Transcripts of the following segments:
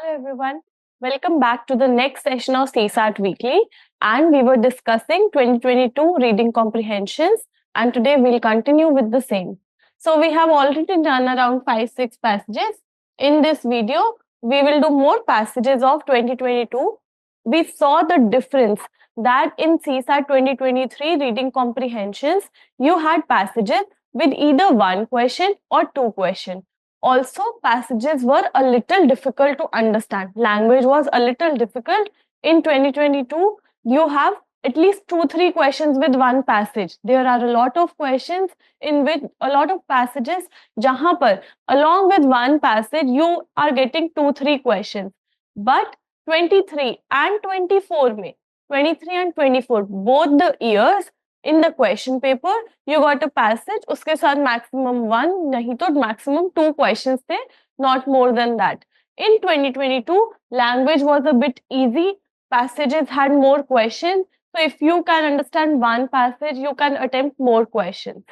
Hello everyone, welcome back to the next session of CSAT Weekly, and we were discussing 2022 reading comprehensions, and today we'll continue with the same. So we have already done around 5-6 passages. In this video, we will do more passages of 2022. We saw the difference that in CSAT 2023 reading comprehensions, you had passages with either one question or two questions. Also, passages were a little difficult to understand. Language was a little difficult. In 2022, you have at least 2-3 questions with one passage. There are a lot of questions in which a lot of passages, jahan par, along with one passage, you are getting 2-3 questions. But 23 and 24 mein, 23 and 24, both the years, in the question paper, you got a passage, उसके साथ maximum 1, नहीं तो maximum 2 questions थे, not more than that. In 2022, language was a bit easy, passages had more questions, so if you can understand one passage, you can attempt more questions.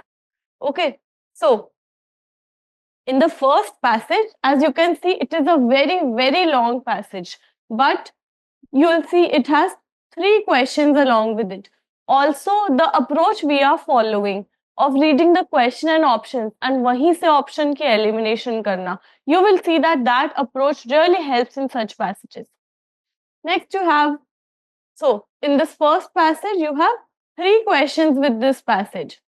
Okay, so in the first passage, as you can see, it is a very long passage, but you will see it has 3 questions along with it. Also, the approach we are following of reading the question and options and wahi se option ki elimination karna, you will see that approach really helps in such passages. Next you have, so in this first passage you have 3 questions with this passage.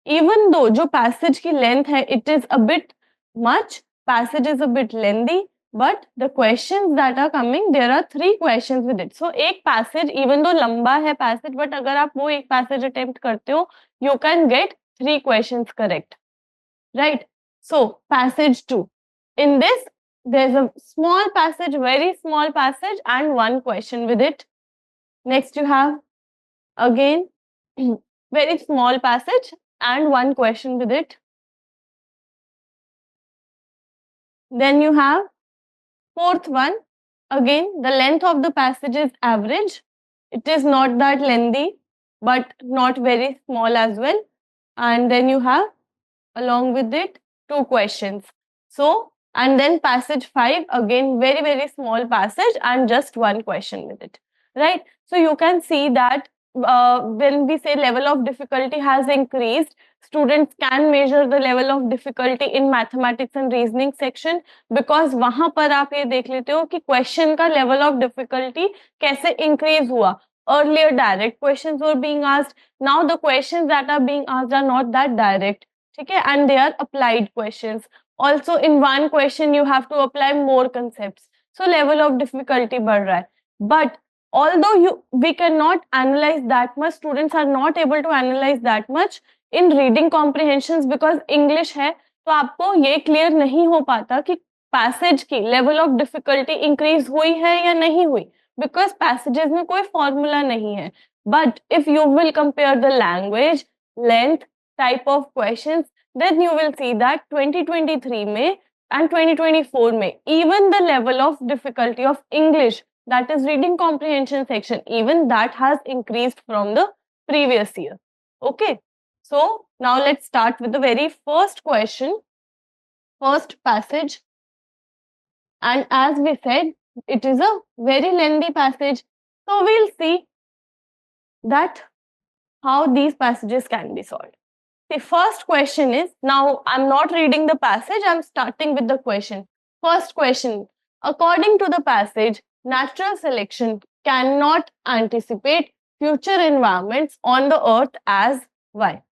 Even though jo passage ki length hai, it is a bit much, passage is a bit lengthy, but the questions that are coming, there are 3 questions with it. So एक passage, even though लंबा है passage, but अगर आप वो एक passage attempt करते हो, you can get 3 questions correct, right? So passage 2. In this, there's a small passage, very small passage, and 1 question with it. Next you have again very small passage and 1 question with it. Then you have fourth one, again the length of the passage is average. It is not that lengthy, but not very small as well. And then you have along with it 2 questions. So, and then passage 5, again very small passage and just 1 question with it, right? So you can see that when we say level of difficulty has increased, students can measure the level of difficulty in mathematics and reasoning section, because वहां पर आप ये देख लेते हो कि question का level of difficulty कैसे increase हुआ. Earlier direct questions were being asked. Now the questions that are being asked are not that direct, okay, and they are applied questions. Also in one question you have to apply more concepts. So level of difficulty बढ़ रहा है. But although we cannot analyze that much, students are not able to analyze that much in reading comprehensions because English है, तो आपको ये clear नहीं हो पाता कि passage की level of difficulty increase हुई है या नहीं हुई, because passages में कोई formula नहीं है. But if you will compare the language, length, type of questions, then you will see that 2023 में and 2024 में even the level of difficulty of English, that is reading comprehension section, even that has increased from the previous year. Okay, so now let's start with the very first question, first passage. And as we said, it is a very lengthy passage, so we'll see that how these passages can be solved. The first question is, now I'm not reading the passage, I'm starting with the question. First question, according to the passage, natural selection cannot anticipate future environments on the earth as why?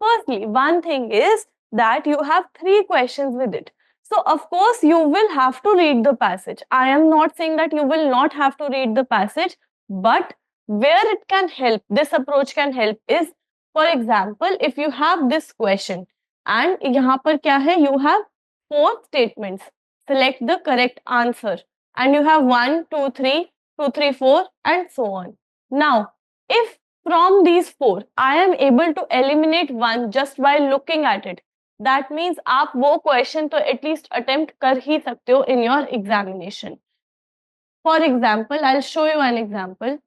Firstly, one thing is that you have 3 questions with it. So of course you will have to read the passage. I am not saying that you will not have to read the passage, but where it can help, this approach can help is, for example, if you have this question and यहाँ पर क्या है, you have 4 statements, select the correct answer, and you have 1, 2, 3, 2, 3, 4 and so on. Now, if from these 4, I am able to eliminate 1 just by looking at it, that means आप वो question तो at least attempt कर ही सकते हो in your examination. For example, I'll show you an example.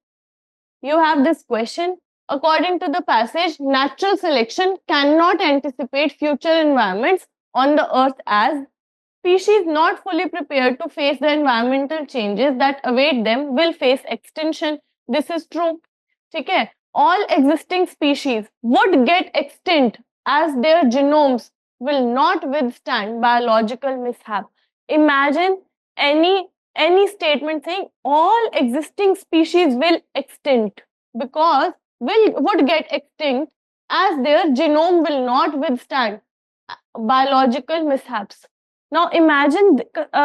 You have this question. According to the passage, natural selection cannot anticipate future environments on the earth as species not fully prepared to face the environmental changes that await them will face extinction. This is true. ठीक है? All existing species would get extinct as their genomes will not withstand biological mishap. Imagine any statement saying all existing species will extinct because would get extinct as their genome will not withstand biological mishaps. Now imagine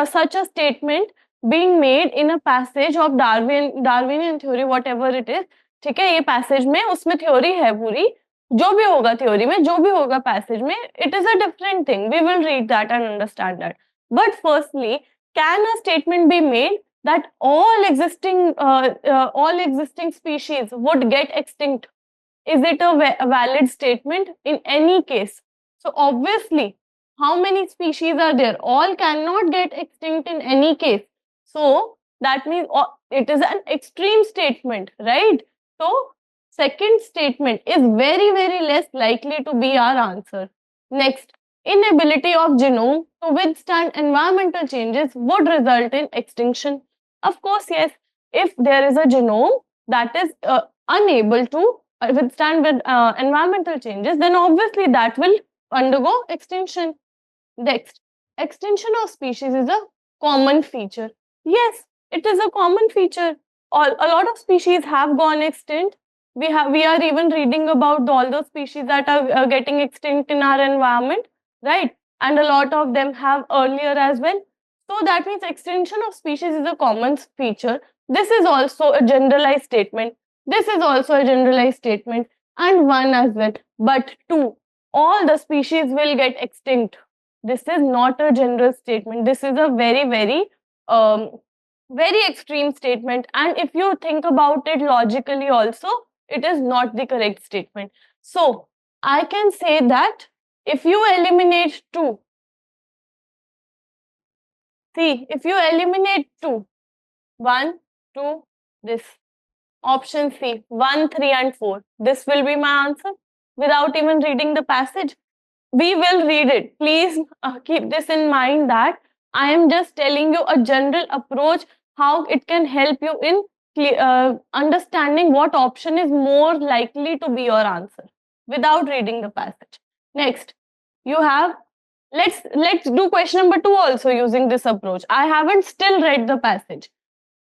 such a statement being made in a passage of Darwinian theory, whatever it is. ठीक है, ये passage में उसमें theory है पूरी, जो भी होगा theory में, जो भी होगा passage में, it is a different thing. We will read that and understand that. But firstly, can a statement be made that all existing species would get extinct? Is it a valid statement in any case? So obviously, how many species are there? All cannot get extinct in any case. So that means it is an extreme statement, right? So second statement is very, very less likely to be our answer. Next, inability of genome to withstand environmental changes would result in extinction. Of course, yes. If there is a genome that is unable to withstand with environmental changes, then obviously that will undergo extinction. Next, extinction of species is a common feature. Yes, it is a common feature. A lot of species have gone extinct. We are even reading about all those species that are getting extinct in our environment, right? And a lot of them have earlier as well. So that means extinction of species is a common feature. This is also a generalized statement. This is also a generalized statement, and one as well. But two, all the species will get extinct. This is not a general statement. This is a very, very extreme statement. And if you think about it logically also, it is not the correct statement. So I can say that if you eliminate 2, see, if you eliminate 2, 1, 2, this. Option C, 1, 3 and 4. This will be my answer without even reading the passage. We will read it. Please keep this in mind that I am just telling you a general approach, how it can help you in understanding what option is more likely to be your answer without reading the passage. Next, you have, let's do question number 2 also using this approach. I haven't still read the passage.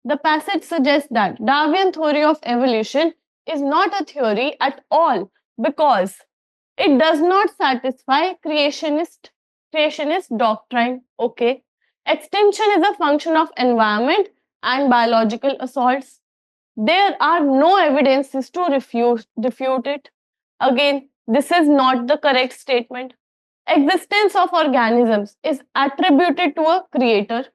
The passage suggests that Darwinian theory of evolution is not a theory at all because it does not satisfy creationist doctrine. Okay. Extinction is a function of environment and biological assaults. There are no evidences to refute it. Again, this is not the correct statement. Existence of organisms is attributed to a creator.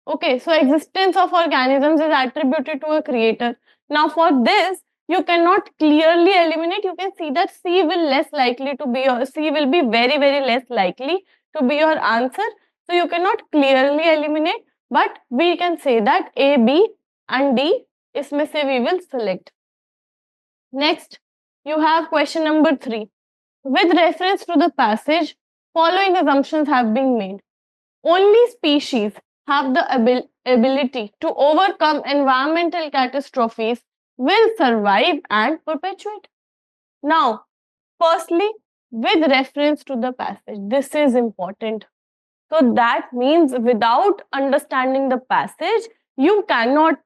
Okay, so existence of organisms is attributed to a creator. Now for this, you cannot clearly eliminate. You can see that C will less likely to be, or C will be very, very less likely to be your answer. So you cannot clearly eliminate, but we can say that A, B and D, इसमें से we will select. Next, you have question number 3. With reference to the passage, following assumptions have been made. Only species have the ability to overcome environmental catastrophes will survive and perpetuate. Now, firstly, with reference to the passage, this is important. So that means without understanding the passage, you cannot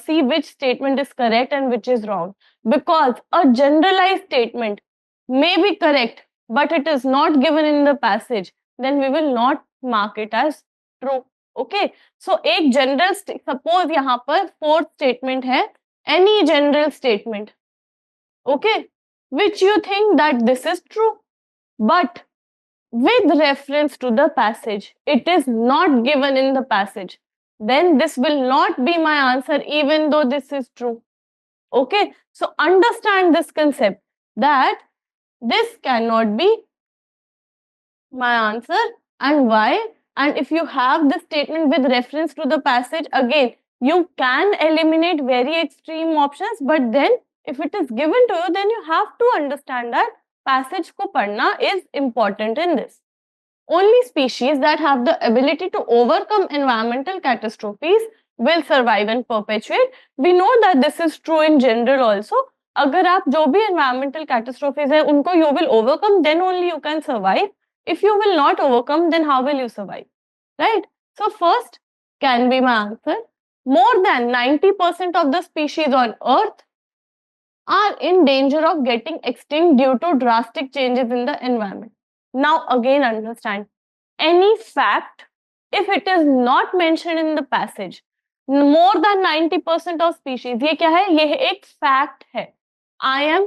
see which statement is correct and which is wrong, because a generalized statement may be correct, but it is not given in the passage, then we will not mark it as true. Okay, so एक general suppose यहाँ पर 4th statement है, any general statement, okay, which you think that this is true, but with reference to the passage, it is not given in the passage, then this will not be my answer even though this is true. Okay, so understand this concept that this cannot be my answer, and why? And if you have this statement with reference to the passage, again, you can eliminate very extreme options, but then if it is given to you, then you have to understand that passage ko padhna is important in this. only species that have the ability to overcome environmental catastrophes will survive and perpetuate. We know that this is true in general also. अगर आप जो भी environmental catastrophes है उनको you will overcome, then only you can survive. If you will not overcome, then how will you survive? Right? So first can be my answer. More than 90% of the species on Earth are in danger of getting extinct due to drastic changes in the environment. Now again understand, any fact, if it is not mentioned in the passage, more than 90% of species, ये क्या है? ये एक fact है. I am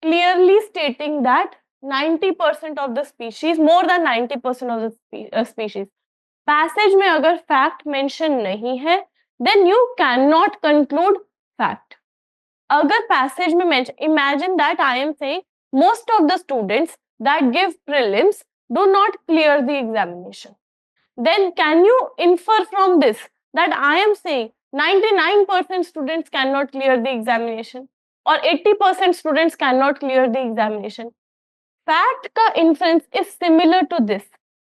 clearly stating that 90% of the species, more than 90% of the species. Passage में अगर fact mention नहीं है, then you cannot conclude fact. अगर passage में mention, imagine that I am saying most of the students that give prelims do not clear the examination. Then can you infer from this that I am saying 99% students cannot clear the examination or 80% students cannot clear the examination? Fact ka inference is similar to this.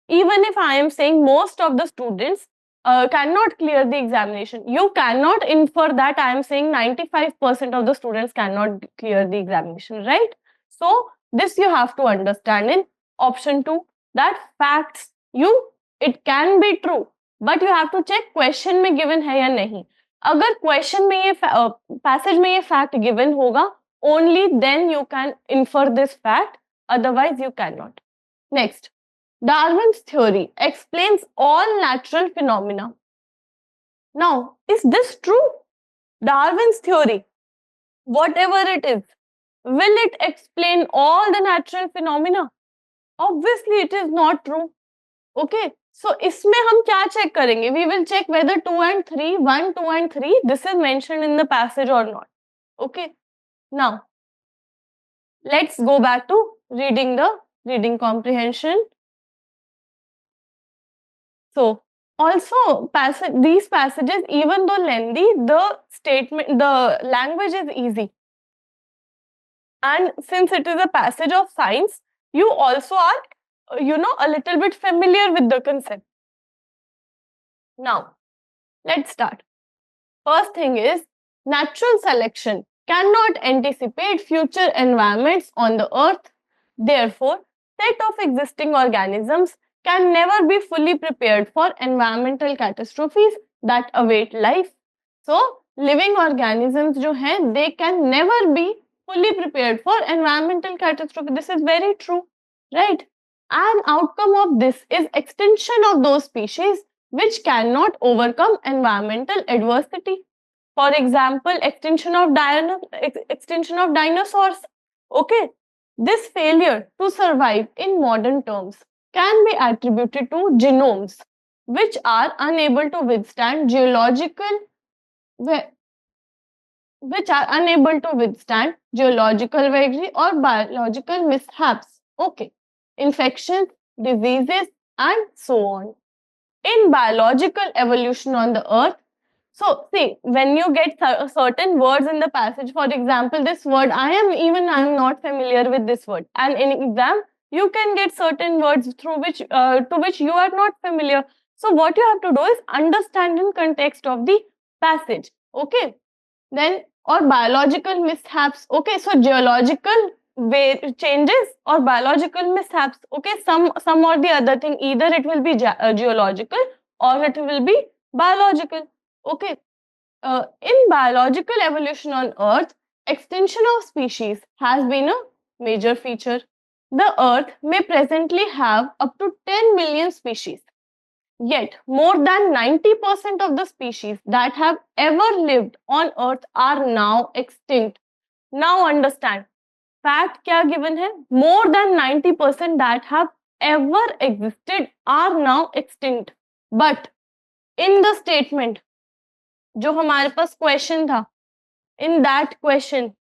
Even if I am saying most of the students cannot clear the examination, you cannot infer that I am saying 95% of the students cannot clear the examination, right? So this you have to understand in option 2, that facts, it can be true, but you have to check question में given है या नहीं. अगर question में ये passage में ये fact given होगा, only then you can infer this fact, otherwise you cannot. Next, Darwin's theory explains all natural phenomena. Now, is this true? Darwin's theory, whatever it is, will it explain all the natural phenomena? Obviously, it is not true. Okay, so इसमें हम क्या check करेंगे? We will check whether 2 and 3, 1, 2 and 3, this is mentioned in the passage or not. Okay, now let's go back to reading comprehension. So also these passages, even though lengthy, the language is easy. And since it is a passage of science, you also are, a little bit familiar with the concept. Now, let's start. First thing is, natural selection cannot anticipate future environments on the earth. Therefore, set of existing organisms can never be fully prepared for environmental catastrophes that await life. So, living organisms जो हैं, they can never be fully prepared for environmental catastrophe. This is very true, right? An outcome of this is extinction of those species which cannot overcome environmental adversity. For example, extinction of dinosaurs. Okay, this failure to survive in modern terms can be attributed to genomes which are unable to withstand geological vagaries or biological mishaps. Okay, infections, diseases, and so on. In biological evolution on the earth, so see, when you get certain words in the passage, for example, this word, I am not familiar with this word, and in exam, you can get certain words to which you are not familiar. So what you have to do is understand in context of the passage. Okay, then or biological mishaps. Okay, so geological changes or biological mishaps. Okay, some or the other thing, either it will be geological or it will be biological. Okay, in biological evolution on Earth, extinction of species has been a major feature. The Earth may presently have up to 10 million species. Yet, more than 90% of the species that have ever lived on Earth are now extinct. Now understand, fact क्या given है? More than 90% that have ever existed are now extinct. But in the statement, जो हमारे पास question था, in that question,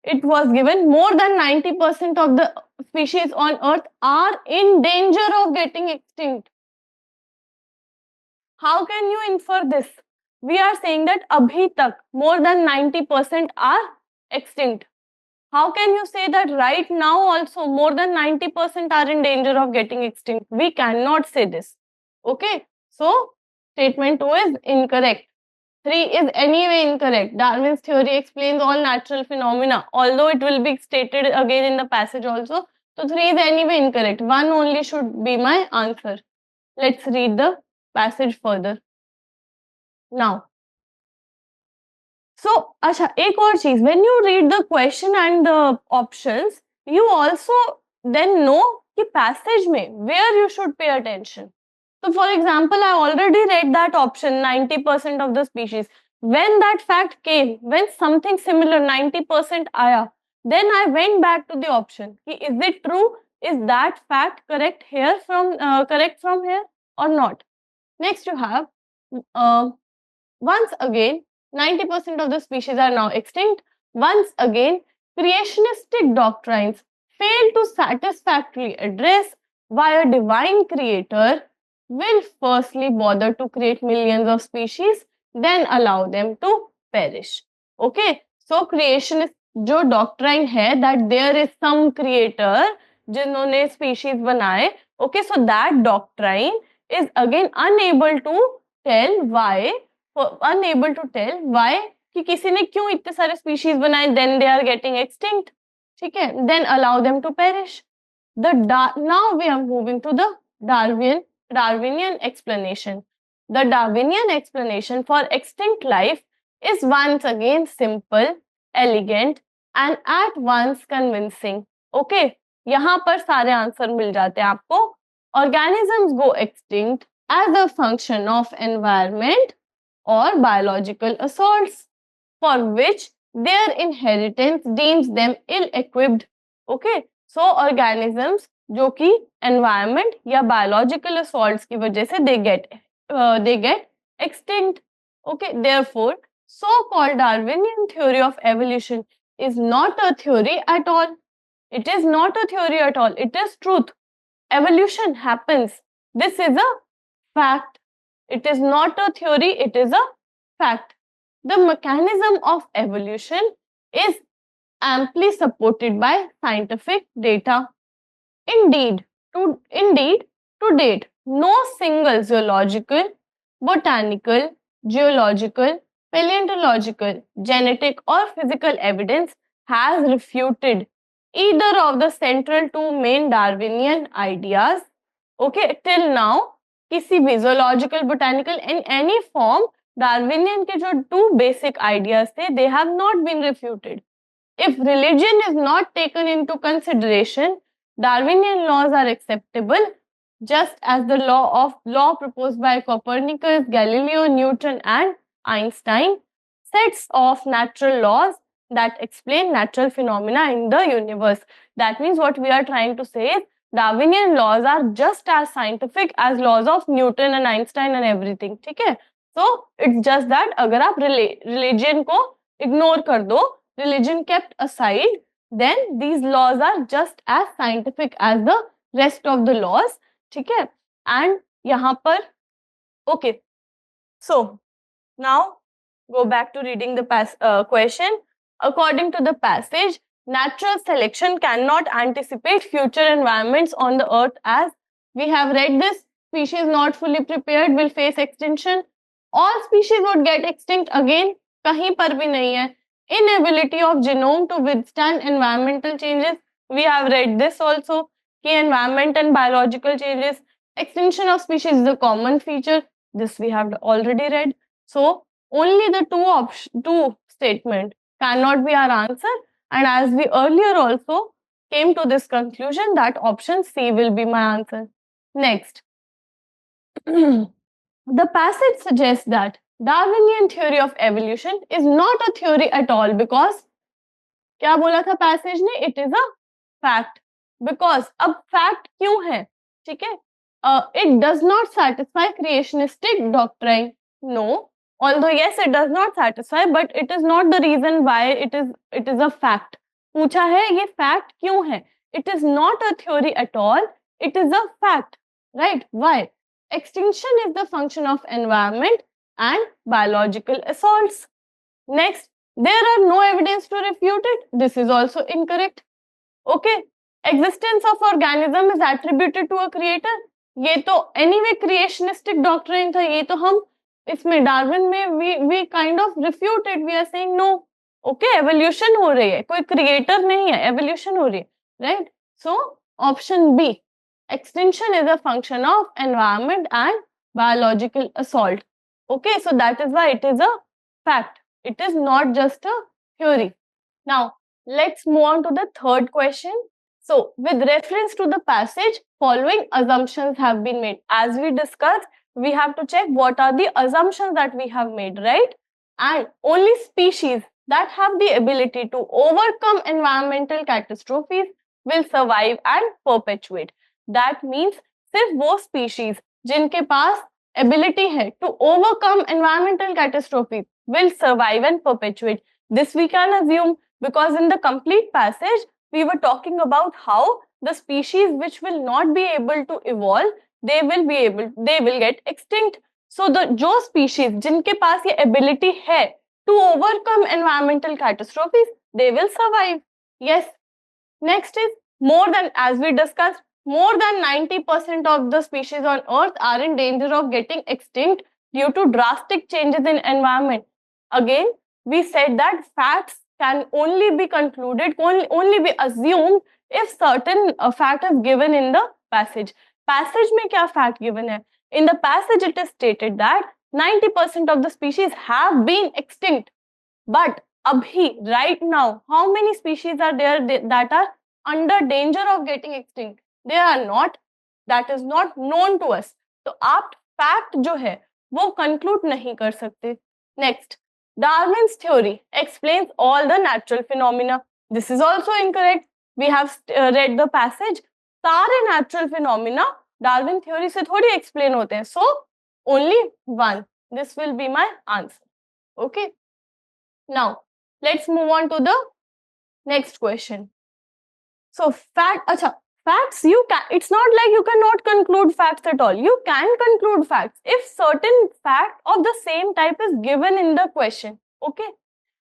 it was given more than 90% of the species on Earth are in danger of getting extinct. How can you infer this? We are saying that abhi tak more than 90% are extinct. how can you say that right now also more than 90% are in danger of getting extinct? We cannot say this. Okay, so statement 2 is incorrect. 3 is anyway incorrect. Darwin's theory explains all natural phenomena, although it will be stated again in the passage also. So 3 is anyway incorrect. 1 only should be my answer. Let's read the passage further. Now, so अच्छा एक और चीज, when you read the question and the options, you also then know कि passage में where you should pay attention. So for example, I already read that option 90% of the species. When that fact came, when something similar 90% आया, then I went back to the option. Is it true? Is that fact correct here correct from here or not? Next you have once again 90% of the species are now extinct. Once again, creationistic doctrines fail to satisfactorily address why a divine creator will firstly bother to create millions of species, then allow them to perish. Okay, so creationist जो doctrine है that there is some creator जिन्होंने species बनाए, okay, so that doctrine is again unable to tell why कि किसी ने क्यों इतने सारे species बनाए, then they are getting extinct. ठीक है, then allow them to perish. Now we are moving to the Darwinian explanation. The Darwinian explanation for extinct life is once again simple, elegant and at once convincing. Okay, यहाँ पर सारे answer मिल जाते हैं आपको. Organisms go extinct as a function of environment or biological assaults for which their inheritance deems them ill-equipped. Okay, so organisms जो कि environment या biological assaults की वजह से they get extinct. Okay, therefore so-called Darwinian theory of evolution is not a theory at all. It is not a theory at all. It is truth. Evolution happens. This is a fact. It is not a theory, it is a fact. The mechanism of evolution is amply supported by scientific data. Indeed, to date, no single zoological, botanical, geological, paleontological, genetic or physical evidence has refuted either of the central two main Darwinian ideas. Okay, till now, किसी भी zoological, botanical, in any form, Darwinian के जो two basic ideas थे, they have not been refuted. If religion is not taken into consideration, Darwinian laws are acceptable, just as the law proposed by Copernicus, Galileo, Newton, and Einstein, sets of natural laws that explain natural phenomena in the universe. That means what we are trying to say is Darwinian laws are just as scientific as laws of Newton and Einstein and everything. ठीक है? So it's just that अगर आप religion को ignore कर दो, religion kept aside, then these laws are just as scientific as the rest of the laws. ठीक है? And यहाँ पर okay. So now go back to reading the question. According to the passage, natural selection cannot anticipate future environments on the earth, as we have read this. Species not fully prepared will face extinction. All species would get extinct again. कहीं पर भी नहीं है. Inability of genome to withstand environmental changes. We have read this also. कि environment and biological changes. Extinction of species is a common feature. This we have already read. So only the two statement cannot be our answer, and as we earlier also came to this conclusion that option C will be my answer. Next, the passage suggests that Darwinian theory of evolution is not a theory at all because क्या बोला था passage ने? It is a fact. Because अब fact क्यों है? ठीक है? It does not satisfy creationistic doctrine. No. Although yes, it does not satisfy, but it is not the reason why it is a fact. पूछा है ये fact क्यों है? It is not a theory at all. It is a fact, right? Why? Extinction is the function of environment and biological assaults. Next, There are no evidence to refute it. This is also incorrect. Okay. Existence of organism is attributed to a creator. ये तो anyway creationistic doctrine था. ये तो हम इसमें Darwin में we kind of refute it. We are saying no. Okay, evolution हो रही है. कोई creator नहीं है. Evolution हो रही है. Right? So option B. Extinction is a function of environment and biological assault. Okay, so that is why it is a fact. It is not just a theory. Now, let's move on to the third question. So, with reference to the passage, following assumptions have been made. As we discussed, we have to check what are the assumptions that we have made, right? And only species that have the ability to overcome environmental catastrophes will survive and perpetuate. That means सिर्फ वो species जिनके पास ability है to overcome environmental catastrophes will survive and perpetuate. This we can assume because in the complete passage we were talking about how the species which will not be able to evolve, they will get extinct. So the जो species जिनके पास ये ability है to overcome environmental catastrophes, they will survive. Yes. Next is as we discussed, more than 90% of the species on earth are in danger of getting extinct due to drastic changes in environment. Again, we said that facts can only be concluded, can only be assumed if certain fact is given in the passage. Passage में क्या fact given है? In the passage it is stated that 90% of the species have been extinct. But abhi, right now, how many species are there that are under danger of getting extinct? They are not. That is not known to us. तो आप fact जो है वो conclude नहीं कर सकते. Next, Darwin's theory explains all the natural phenomena. This is also incorrect. We have read the passage. सारे natural phenomena Darwin theory से थोड़ी explain होते हैं. So only one. This will be my answer. Okay. Now let's move on to the next question. So facts you can. It's not like you cannot conclude facts at all. You can conclude facts if certain fact of the same type is given in the question. Okay.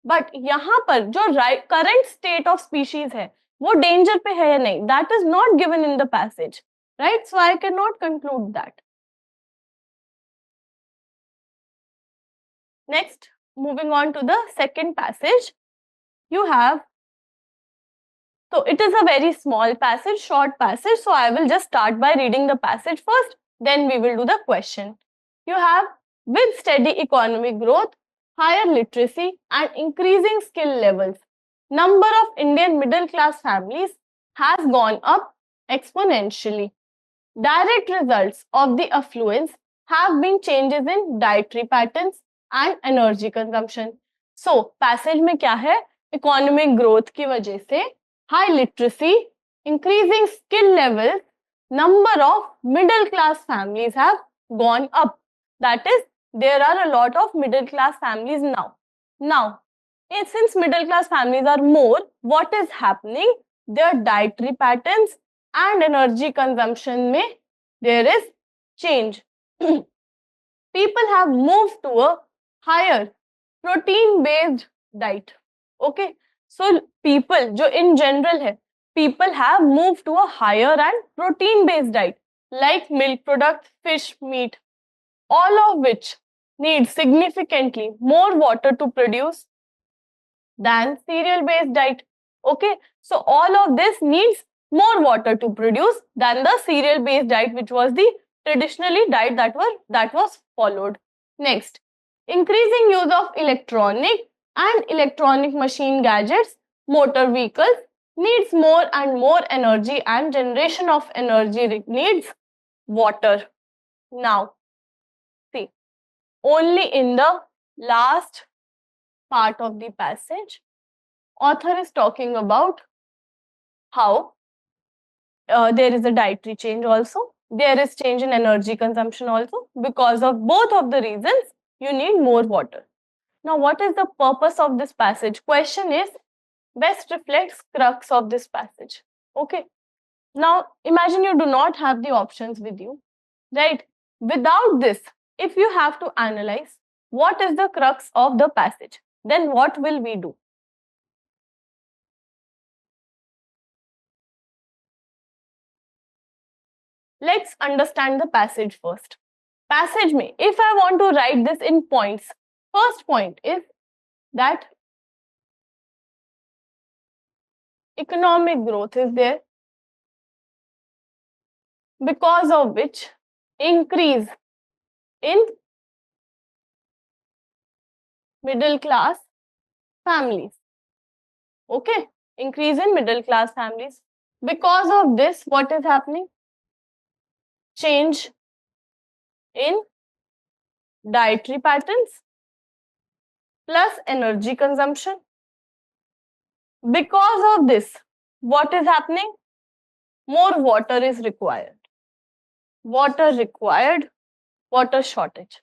But यहाँ पर जो current state of species है वो danger पे है या नहीं, that is not given in the passage, right? So I cannot conclude that. Next, moving on to the second passage, you have. So it is a very small passage, short passage. So I will just start by reading the passage first. Then we will do the question. You have, with steady economic growth, higher literacy and increasing skill levels, number of Indian middle class families has gone up exponentially. Direct results of the affluence have been changes in dietary patterns and energy consumption. So passage में क्या है? Economic growth की वजह से high literacy, increasing skill levels, number of middle class families have gone up. That is, there are a lot of middle class families now. Now, since middle class families are more, what is happening? Their dietary patterns and energy consumption में there is change. People have moved to a higher protein-based diet. Okay. So people, जो in general है, people have moved to a higher and protein-based diet, like milk products, fish, meat, all of which need significantly more water to produce than cereal-based diet. Okay, so all of this needs more water to produce than the cereal-based diet, which was the traditionally diet that was followed. Next, increasing use of electronic and electronic machine gadgets, motor vehicles needs more and more energy, and generation of energy needs water. Now, see, only in the last part of the passage, author is talking about how there is a dietary change also. There is change in energy consumption also. Because of both of the reasons, you need more water. Now, what is the purpose of this passage? Question is, best reflects crux of this passage. Okay. Now, imagine you do not have the options with you, right? Without this, if you have to analyze what is the crux of the passage, then what will we do? Let's understand the passage first. Passage mein, if I want to write this in points, first point is that economic growth is there, because of which increase in middle class families. Okay, increase in middle class families. Because of this, what is happening? Change in dietary patterns plus energy consumption. Because of this, what is happening? More water is required. Water required, water shortage.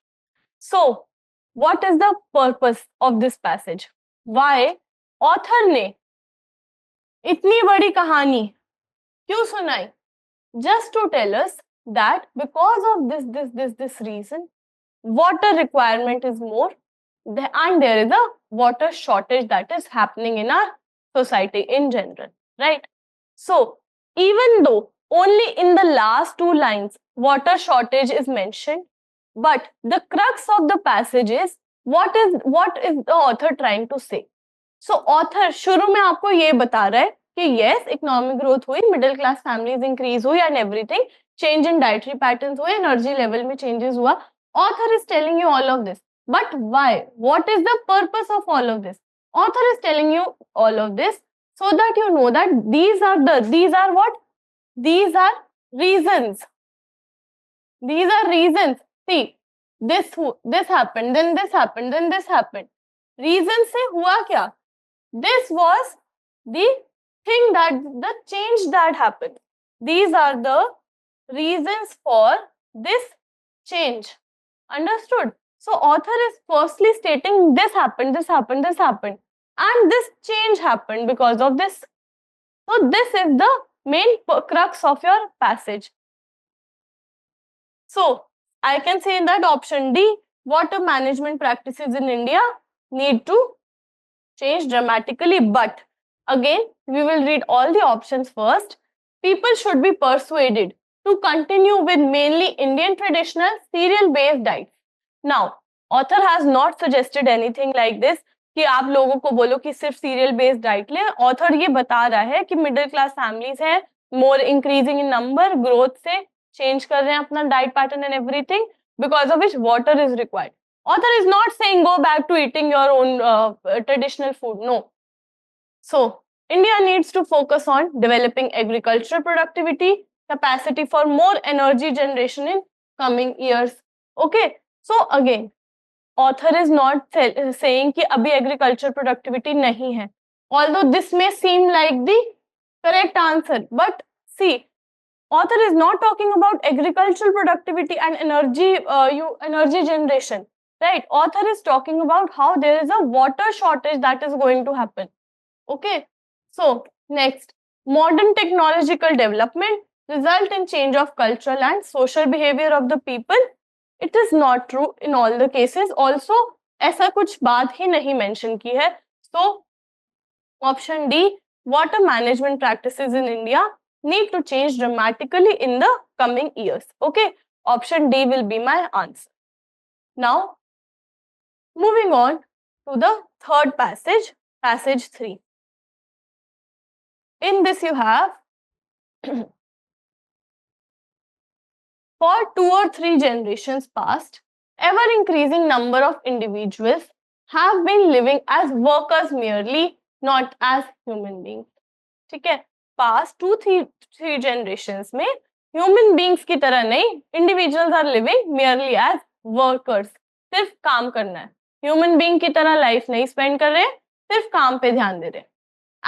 So, what is the purpose of this passage? Why author ने इतनी बड़ी कहानी क्यों सुनाई? Just to tell us that because of this reason, water requirement is more, and there is a water shortage that is happening in our society in general, right? So, even though only in the last two lines water shortage is mentioned, but the crux of the passage is what is the author trying to say? So, author शुरू में आपको ये बता रहा है कि yes, economic growth हुई, middle class families increase हुई and everything, change in dietary patterns हुए, energy level में changes हुआ. Author is telling you all of this. But why? What is the purpose of all of this? Author is telling you all of this so that you know that these are what? These are reasons. These are reasons. See, this happened, then this happened, then this happened. Reason से हुआ क्या? This was the thing the change that happened. These are the reasons for this change. Understood? So author is firstly stating this happened, this happened, this happened, and this change happened because of this. So this is the main crux of your passage. So I can say that option D, water management practices in India need to change dramatically. But again, we will read all the options first. People should be persuaded to continue with mainly Indian traditional cereal-based diets. Now, author has not suggested anything like this कि आप लोगों को बोलो कि सिर्फ serial based diet ले. Author ये बता रहा है कि मिडिल क्लास फैमिलीज हैं, मोर इंक्रीजिंग इन नंबर, ग्रोथ से चेंज कर रहे हैं अपना diet pattern and everything, because of which water is required. Author is not saying go back to eating your own traditional food. No. So, India needs to focus on developing agricultural productivity, capacity for more energy generation in coming years. Okay. So, again, author is not saying कि अभी agricultural productivity नहीं है. Although this may seem like the correct answer, but see, author is not talking about agricultural productivity and energy generation. Right, author is talking about how there is a water shortage that is going to happen. Okay, so next, modern technological development result in change of cultural and social behavior of the people. It is not true in all the cases. Also, ऐसा कुछ बात ही नहीं mention की है. So, option D, water management practices in India need to change dramatically in the coming years. Okay, option D will be my answer. Now, moving on to the third passage, passage 3. In this you have for 2 or 3 generations past, ever increasing number of individuals have been living as workers merely, not as human beings. ठीक है, past 2-3 generations में human beings की तरह नहीं, individuals are living merely as workers. सिर्फ काम करना है, human being की तरह life नहीं spend कर रहे, सिर्फ काम पे ध्यान दे रहे.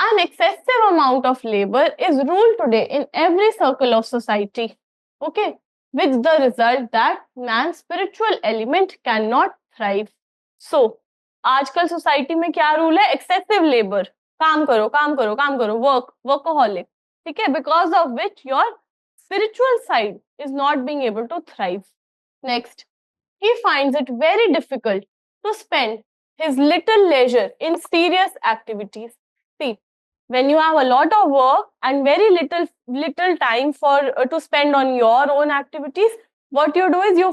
An excessive amount of labor is ruled today in every circle of society. Okay, with the result that man's spiritual element cannot thrive. So, आजकल society में क्या rule है? Excessive labor. काम करो, काम करो, काम करो, workaholic. ठीक है, because of which your spiritual side is not being able to thrive. Next, he finds it very difficult to spend his little leisure in serious activities. See, when you have a lot of work and very little time for to spend on your own activities, what you do is you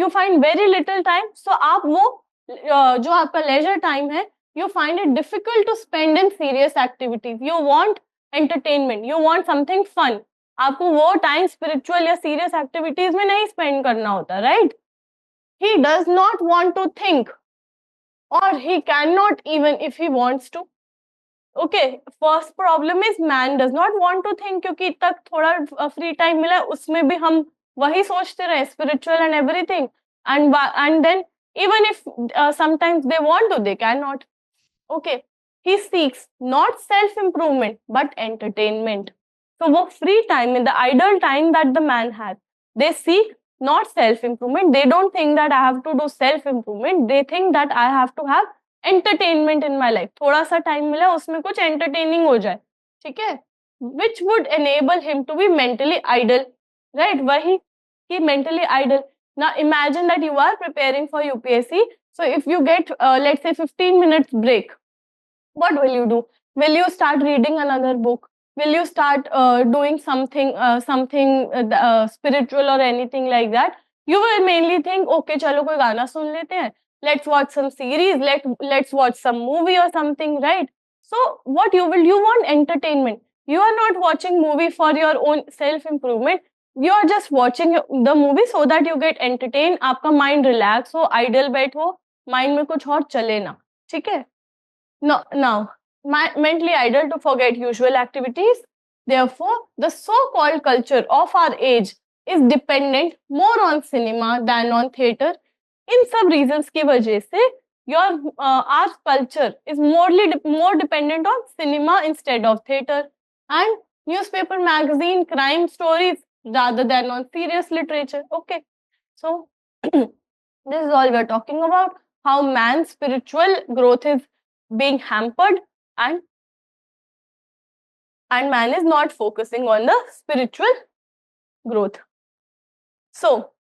find very little time. So आप वो जो आपका leisure time है, you find it difficult to spend in serious activities. You want entertainment, you want something fun. आपको वो time spiritual या serious activities में नहीं spend करना होता, right? He does not want to think, or he cannot even if he wants to. Okay, first problem is man does not want to think, क्योंकि तक थोड़ा free time मिला, उसमें भी हम वही सोचते रहे, spiritual and everything, and then even if sometimes they want to, they cannot. Okay, he seeks not self improvement but entertainment. So वो free time in the idle time that the man has, they seek not self improvement. They don't think that I have to do self improvement. They think that I have to have entertainment in my life. थोड़ा सा time मिला, उसमें कुछ entertaining हो जाए, ठीक है? Which would enable him to be mentally idle, right? वही कि mentally idle. Now imagine that you are preparing for UPSC. So if you get let's say 15 minutes break, what will you do? Will you start reading another book? Will you start doing something spiritual or anything like that? You will mainly think, okay, चलो कोई गाना सुन लेते हैं. Let's watch some series. Let's watch some movie or something, right? So what you want entertainment. You are not watching movie for your own self improvement. You are just watching the movie so that you get entertained. आपका mind relax हो, idle बैठ हो, mind में कुछ और चले ना, ठीक है? Now, mentally idle to forget usual activities. Therefore, the so-called culture of our age is dependent more on cinema than on theatre. In some reasons की वजह से our culture is more dependent on cinema instead of theatre, and newspaper, magazine, crime stories rather than on serious literature. Okay, so this is all we are talking about, how man's spiritual growth is being hampered, and man is not focusing on the spiritual growth. So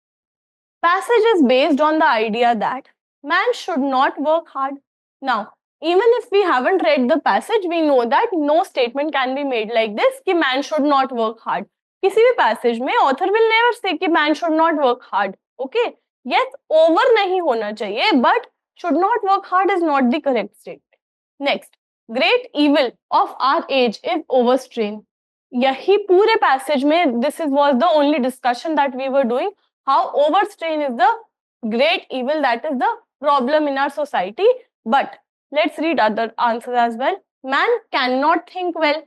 passage is based on the idea that man should not work hard. Now, even if we haven't read the passage, we know that no statement can be made like this कि man should not work hard. किसी भी passage में author will never say कि man should not work hard. Okay, yes, over नहीं होना चाहिए, but should not work hard is not the correct statement. Next, great evil of our age is overstrain. यही पूरे passage में this was the only discussion that we were doing, how overstrain is the great evil, that is the problem in our society. But let's read other answers as well. Man cannot think well.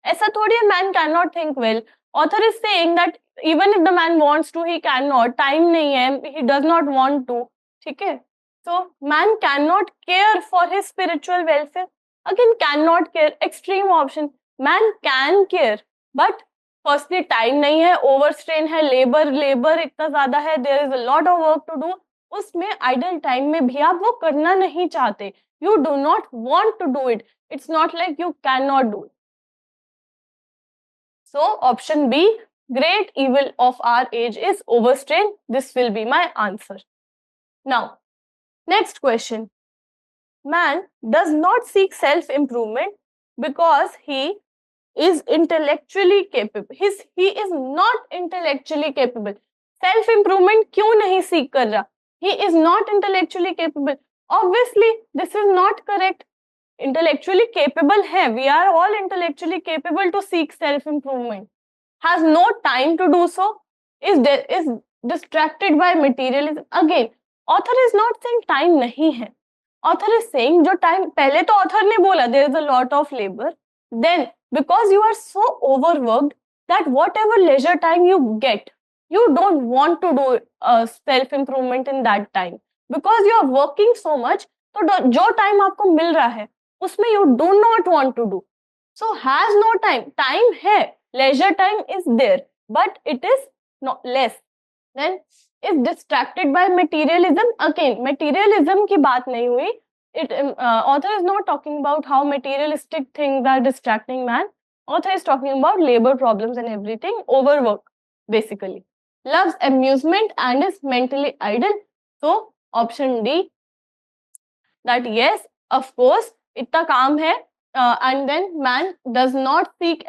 ऐसा थोड़ी है man cannot think well. Author is saying that even if the man wants to, he cannot. Time नहीं है, he does not want to. ठीक है? So man cannot care for his spiritual welfare. Again, cannot care, extreme option. Man can care, but firstly time नहीं है, overstrain है, labor इतना ज़्यादा है, there is a lot of work to do. उसमें idle time में भी आप वो करना नहीं चाहते. You do not want to do it. It's not like you cannot do it. So option B, great evil of our age is overstrain. This will be my answer. Now, next question. Man does not seek self-improvement because he is intellectually capable. He is not intellectually capable. Self-improvement क्यों नहीं सीख कर रहा? He is not intellectually capable. Obviously, this is not correct. Intellectually capable है. We are all intellectually capable to seek self-improvement. Has no time to do so. Is distracted by materialism. Again, author is not saying time नहीं है. Author is saying जो time पहले तो author ने बोला there is a lot of labor. Then because you are so overworked that whatever leisure time you get, you don't want to do self-improvement in that time because you are working so much. तो जो time आपको मिल रहा है उसमें you do not want to do. So has no time. Time है, leisure time is there, but it is not less. Then is distracted by materialism. Again, materialism की बात नहीं हुई. Author is not talking about how materialistic things are distracting man. Author is talking about labor problems and everything, overwork basically. Loves amusement and is mentally idle. So option D, that yes, of course, इतना काम है, and then man does not seek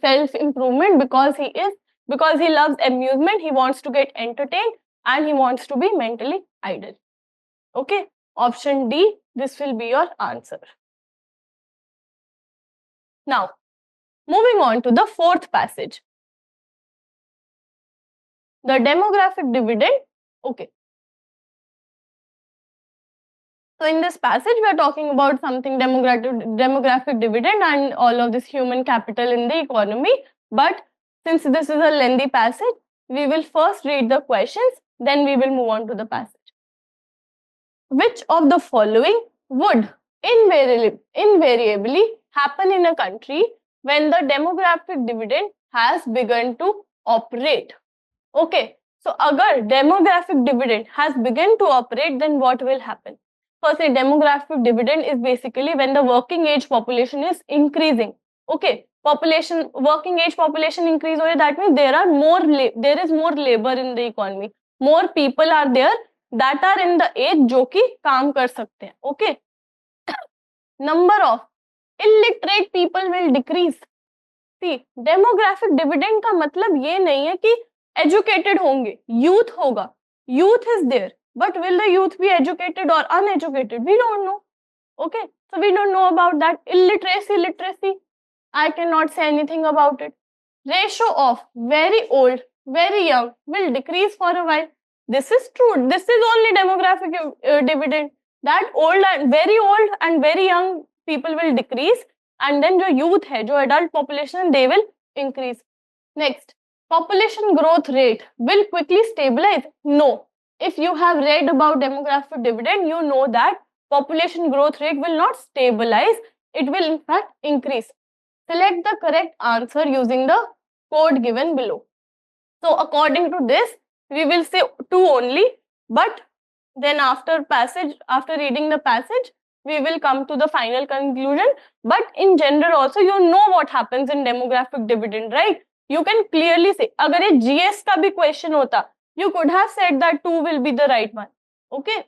self improvement because he loves amusement, he wants to get entertained and he wants to be mentally idle. Okay, option D, this will be your answer. Now, moving on to the fourth passage, the demographic dividend. Okay, so in this passage we are talking about something demographic dividend and all of this human capital in the economy. But since this is a lengthy passage, we will first read the questions, then we will move on to the passage. Which of the following would invariably happen in a country when the demographic dividend has begun to operate? Okay, so agar demographic dividend has begun to operate, then what will happen? Firstly, demographic dividend is basically when the working age population is increasing. Okay, working age population increase हो रही, that means there is more labor in the economy. More people are there that are in the age जो कि काम कर सकते हैं. Okay, number of illiterate people will decrease. See, demographic dividend का मतलब ये नहीं है कि educated होंगे, youth होगा. Youth is there, but will the youth be educated or uneducated? We don't know. Okay, so we don't know about that. Literacy, I cannot say anything about it. Ratio of very old, very young will decrease for a while. This is true. This is only demographic dividend. That old and very young people will decrease, and then जो youth है, जो adult population, they will increase. Next, population growth rate will quickly stabilize. No. If you have read about demographic dividend, you know that population growth rate will not stabilize. It will in fact increase. Select the correct answer using the code given below. So according to this, we will say 2 only, but then after reading the passage, we will come to the final conclusion. But in general also, you know what happens in demographic dividend, right? You can clearly say, agar ye GS ka bhi question hota, you could have said that 2 will be the right one. Okay.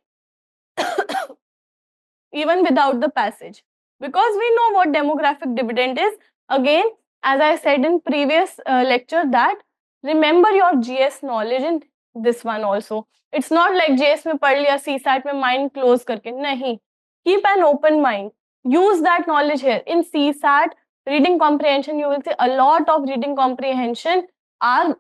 Even without the passage, because we know what demographic dividend is. Again, as I said in previous lecture, that remember your GS knowledge in this one also. It's not like GS में पढ़ लिया, CSAT में mind close करके, नहीं. Keep an open mind. Use that knowledge here. In CSAT, reading comprehension, you will see a lot of reading comprehension are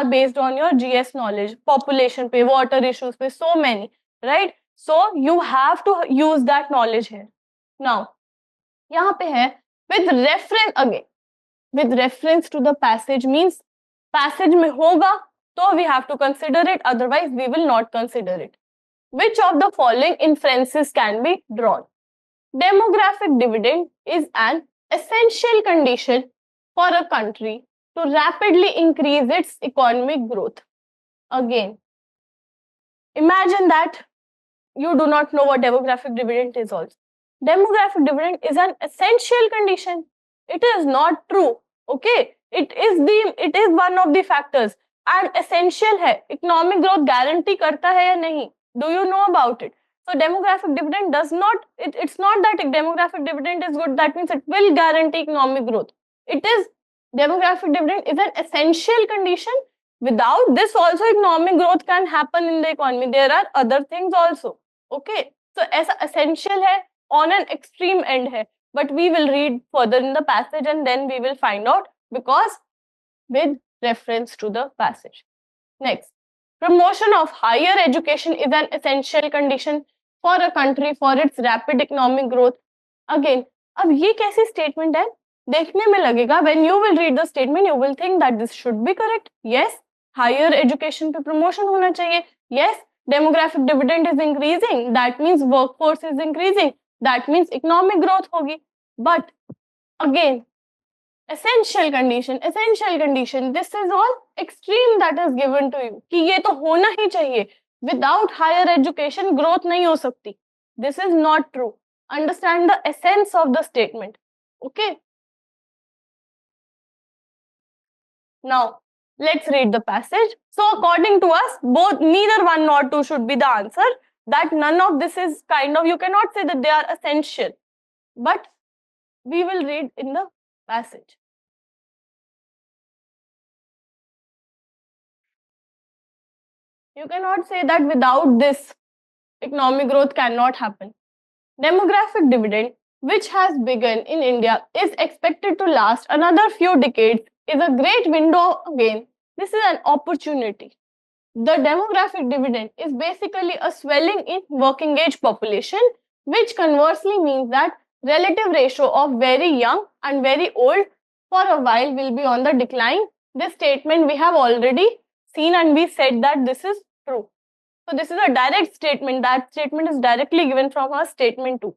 based on your GS knowledge. Population पे, water issues पे, so many, right? So you have to use that knowledge here. Now, यहाँ पे है with reference to the passage means passage में होगा तो we have to consider it, otherwise we will not consider it. Which of the following inferences can be drawn? Demographic dividend is an essential condition for a country to rapidly increase its economic growth. Again, imagine that you do not know what demographic dividend is also. Demographic dividend is an essential condition. It is not true. Okay, it is one of the factors and essential है. Economic growth guarantee करता है या नहीं? Do you know about it? So demographic dividend does not, it's not that demographic dividend is good, that means it will guarantee economic growth. Demographic dividend is an essential condition. Without this also economic growth can happen in the economy. There are other things also. Okay, so ऐसा essential है, on an extreme end है, but we will read further in the passage and then we will find out, because with reference to the passage. Next, promotion of higher education is an essential condition for a country for its rapid economic growth. Again, अब ये कैसी statement है? देखने में लगेगा, when you will read the statement, you will think that this should be correct. Yes, higher education पे promotion होना चाहिए. Yes, demographic dividend is increasing. That means workforce is increasing. That means economic growth होगी. But again, essential condition. This is all extreme that is given to you. कि ये तो होना ही चाहिए. Without higher education, growth नहीं हो सकती. This is not true. Understand the essence of the statement. Okay. Now, Let's read the passage. So according to us, both neither 1 nor 2 should be the answer. That none of this is kind of, you cannot say that they are essential. But we will read in the passage. You cannot say that without this, economic growth cannot happen. Demographic dividend, which has begun in India, is expected to last another few decades, is a great window again. This is an opportunity. The demographic dividend is basically a swelling in working age population, which conversely means that relative ratio of very young and very old for a while will be on the decline. This statement we have already seen and we said that this is true. So this is a direct statement. That statement is directly given from our statement 2.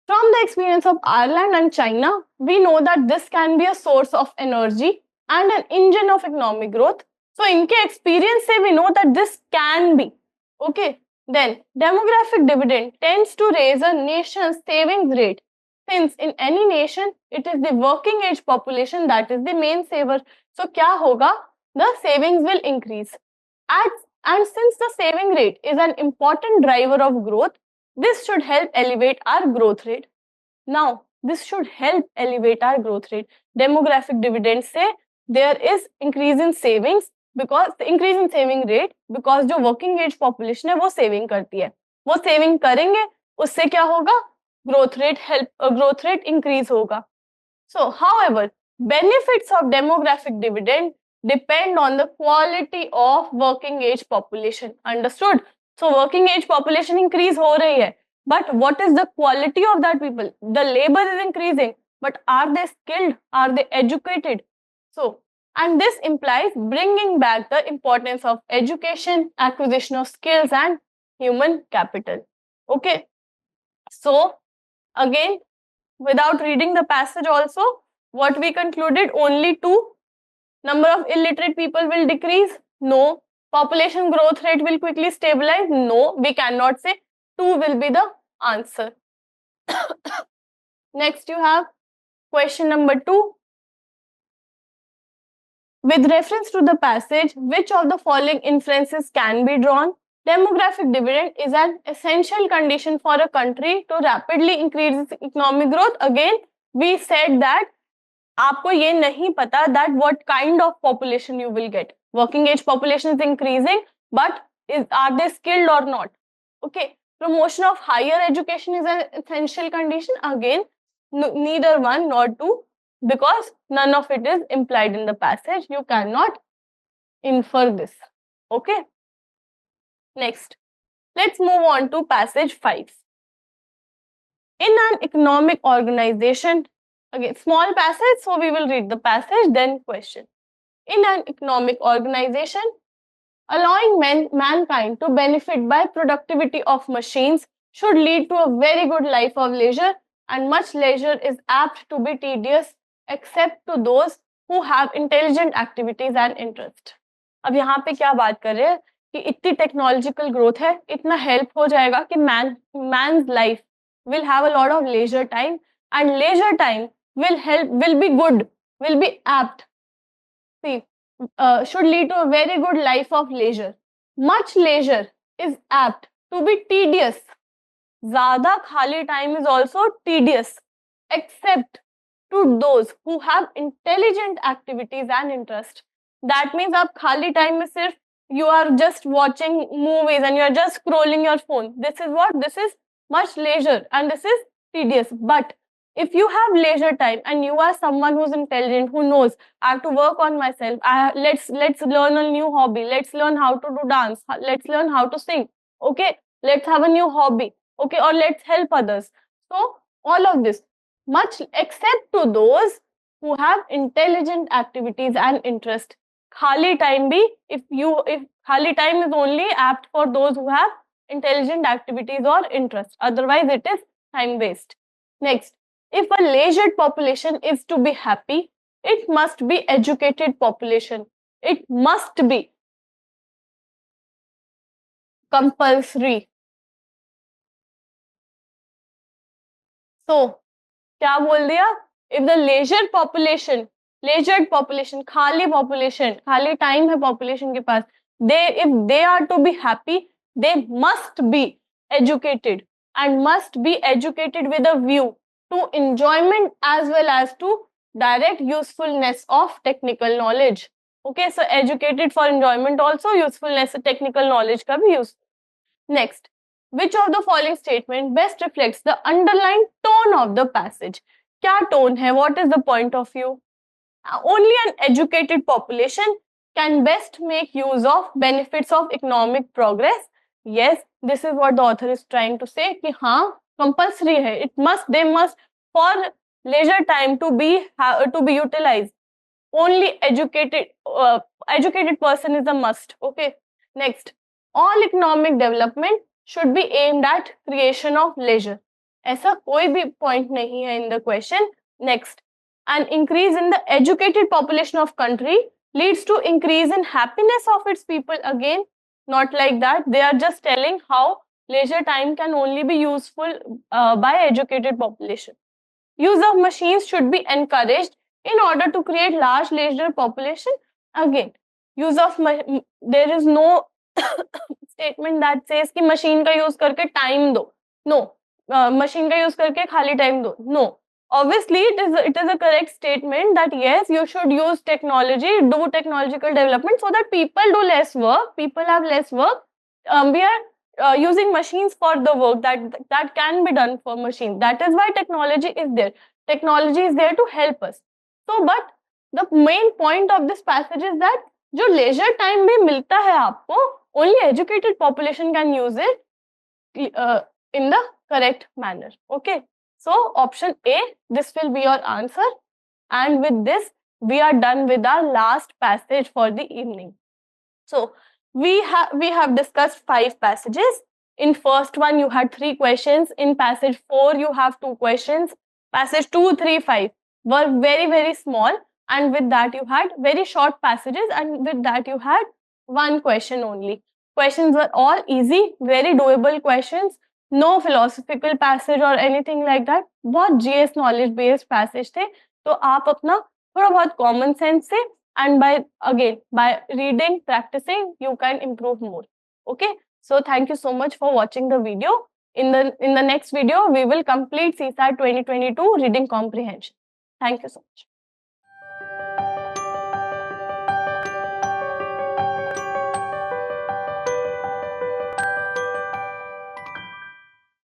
From the experience of Ireland and China, we know that this can be a source of energy and an engine of economic growth. So इनके experience से we know that this can be. Okay. Then demographic dividend tends to raise a nation's savings rate. Since in any nation, it is the working age population that is the main saver. So क्या होगा? The savings will increase. And since the saving rate is an important driver of growth, this should help elevate our growth rate. Now, this should help elevate our growth rate. Demographic dividends say there is increase in savings because the increase in saving rate because जो working age population है वो saving करती है. वो saving करेंगे उससे क्या होगा? Growth rate increase होगा. So, however, benefits of demographic dividend depend on the quality of working age population. Understood? So, working age population increase हो रही है. But what is the quality of that people? The labor is increasing. But are they skilled? Are they educated? So, and this implies bringing back the importance of education, acquisition of skills and human capital. Okay. So, again, without reading the passage also, what we concluded, only 2. Number of illiterate people will decrease? No. Population growth rate will quickly stabilize? No. We cannot say 2 will be the answer. Next you have question number 2. With reference to the passage, which of the following inferences can be drawn? Demographic dividend is an essential condition for a country to rapidly increase its economic growth. Again, we said that आपको ये नहीं पता that what kind of population you will get. Working age population is increasing, but are they skilled or not? Okay. Promotion of higher education is an essential condition. Again, neither 1 nor 2, because none of it is implied in the passage. You cannot infer this. Okay. Next, let's move on to passage 5. In an economic organization, again, small passage, so we will read the passage, then question. In an economic organization, allowing mankind to benefit by productivity of machines should lead to a very good life of leisure, and much leisure is apt to be tedious except to those who have intelligent activities and interest. अब यहाँ पे क्या बात कर रहे हैं कि इतनी टेक्नोलॉजिकल ग्रोथ है, इतना हेल्प हो जाएगा कि man's life will have a lot of leisure time, and leisure time will be good, will be apt. See, should lead to a very good life of leisure. Much leisure is apt to be tedious. ज़्यादा खाली time is also tedious, except to those who have intelligent activities and interest. That means आप खाली time में सिर्फ you are just watching movies and you are just scrolling your phone. This is what? This is much leisure and this is tedious. But if you have leisure time and you are someone who's intelligent, who knows, I have to work on myself. Let's learn a new hobby. Let's learn how to do dance. Let's learn how to sing. Okay, let's have a new hobby. Okay, or let's help others. So all of this, much except to those who have intelligent activities and interest. Khali time bhi, if khali time is only apt for those who have intelligent activities or interest. Otherwise, it is time waste. Next, if a leisured population is to be happy, it must be educated population. It must be compulsory. So, क्या बोल दिया? If the leisure leisured population, खाली population, खाली time है population के पास, if they are to be happy, they must be educated and must be educated with a view to enjoyment as well as to direct usefulness of technical knowledge. Okay, so educated for enjoyment also, usefulness technical knowledge का भी use. Next, which of the following statement best reflects the underlying tone of the passage? क्या tone है? What is the point of view? Only an educated population can best make use of benefits of economic progress. Yes, this is what the author is trying to say कि हाँ compulsory है. They must for leisure time to be utilized. Only educated person is a must. Okay. Next, all economic development should be aimed at creation of leisure. ऐसा कोई भी point नहीं है in the question. Next, an increase in the educated population of country leads to increase in happiness of its people. Again, not like that. They are just telling how leisure time can only be useful by educated population. Use of machines should be encouraged in order to create large leisure population. Again, use of there is no statement that says कि machine का use करके time दो. No, machine का use करके खाली time दो. No. Obviously, it is a correct statement that yes, you should use technology, do technological development so that people do less work, people have less work. We are using machines for the work that can be done for machines. That is why technology is there. Technology is there to help us. So, but the main point of this passage is that जो leisure time भी मिलता है आपको, only educated population can use it in the correct manner. Okay. So, option A, this will be your answer. And with this, we are done with our last passage for the evening. So, we have discussed 5 passages. In first one, you had 3 questions. In passage 4, you have 2 questions. Passage 2, 3, 5 were very, very small. And with that, you had very short passages. And with that, you had 1 question only. Questions were all easy, very doable questions. No philosophical passage or anything like that. बहुत GS knowledge based passage थे. तो आप अपना थोड़ा बहुत common sense से and by reading, practicing, you can improve more. Okay. So thank you so much for watching the video. In the next video, we will complete CSAT 2022 reading comprehension. Thank you so much.